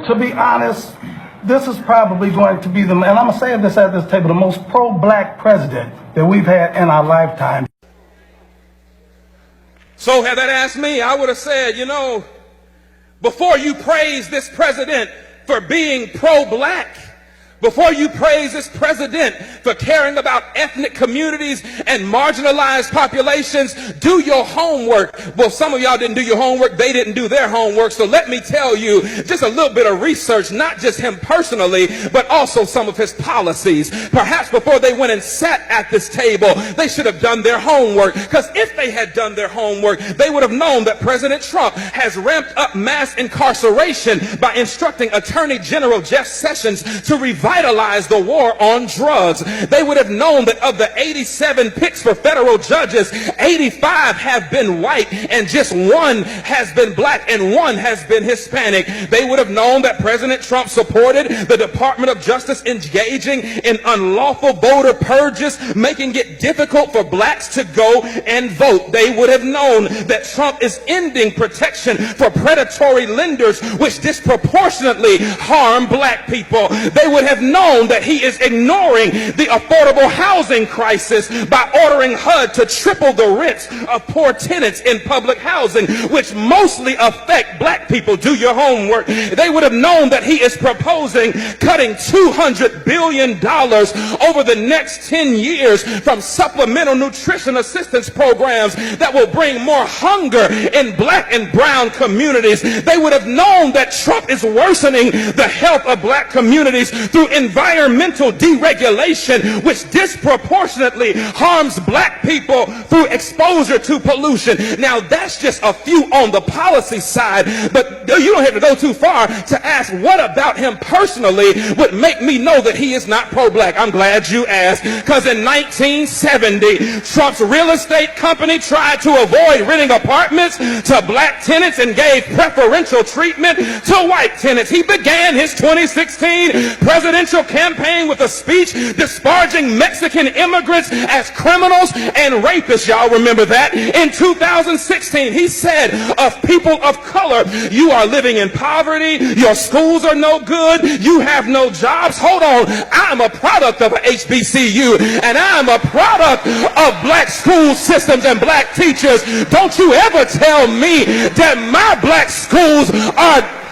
To be honest, this is probably going to be and I'm going to say this at this table, the most pro-black president that we've had in our lifetime. So had that asked me, I would have said, before you praise this president for being pro-black, before you praise this president for caring about ethnic communities and marginalized populations, do your homework. Well, some of y'all didn't do your homework. They didn't do their homework. So let me tell you just a little bit of research, not just him personally, but also some of his policies. Perhaps before they went and sat at this table, they should have done their homework. Because if they had done their homework, they would have known that President Trump has ramped up mass incarceration by instructing Attorney General Jeff Sessions to revitalize the war on drugs. They would have known that of the 87 picks for federal judges, 85 have been white and just one has been black and one has been Hispanic. They would have known that President Trump supported the Department of Justice engaging in unlawful voter purges, making it difficult for blacks to go and vote. They would have known that Trump is ending protection for predatory lenders, which disproportionately harm black people. They would have known that he is ignoring the affordable housing crisis by ordering HUD to triple the rents of poor tenants in public housing, which mostly affect black people. Do your homework. They would have known that he is proposing cutting $200 billion over the next 10 years from supplemental nutrition assistance programs that will bring more hunger in black and brown communities. They would have known that Trump is worsening the health of black communities through environmental deregulation, which disproportionately harms black people through exposure to pollution. Now, that's just a few on the policy side, but you don't have to go too far to ask what about him personally would make me know that he is not pro-black. I'm glad you asked, because in 1970, Trump's real estate company tried to avoid renting apartments to black tenants and gave preferential treatment to white tenants. He began his 2016 presidential campaign with a speech disparaging Mexican immigrants as criminals and rapists. Y'all remember that? In 2016, he said of people of color, you are living in poverty, your schools are no good, you have no jobs. Hold on, I'm a product of a HBCU, and I'm a product of black school systems and black teachers. Don't you ever tell me that my black schools are...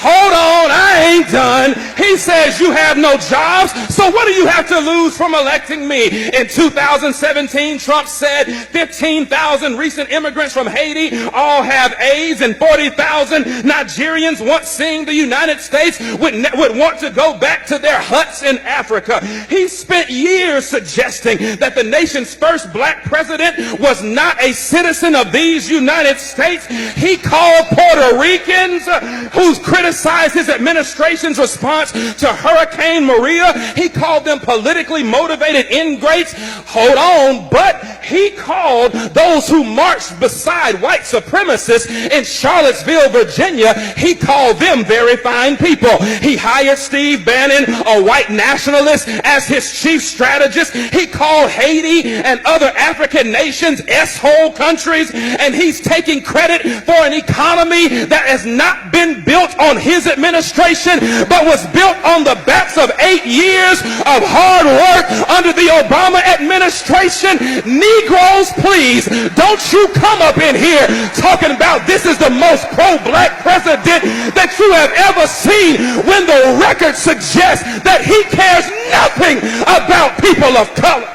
Hold on, I ain't done. He says you have no jobs, so what do you have to lose from electing me? In 2017, Trump said 15,000 recent immigrants from Haiti all have AIDS, and 40,000 Nigerians once seeing the United States would want to go back to their huts in Africa. He spent years suggesting that the nation's first black president was not a citizen of these United States. He called Puerto Ricans who's criticized his administration's response to Hurricane Maria. He called them politically motivated ingrates. Hold on, but he called those who marched beside white supremacists in Charlottesville, Virginia, he called them very fine people. He hired Steve Bannon, a white nationalist, as his chief strategist. He called Haiti and other African nations S-hole countries, and he's taking credit for an economy that has not been built on his administration, but was built on the backs of 8 years of hard work under the Obama administration. Negroes, please, don't you come up in here talking about this is the most pro-black president that you have ever seen, when the record suggests that he cares nothing about people of color.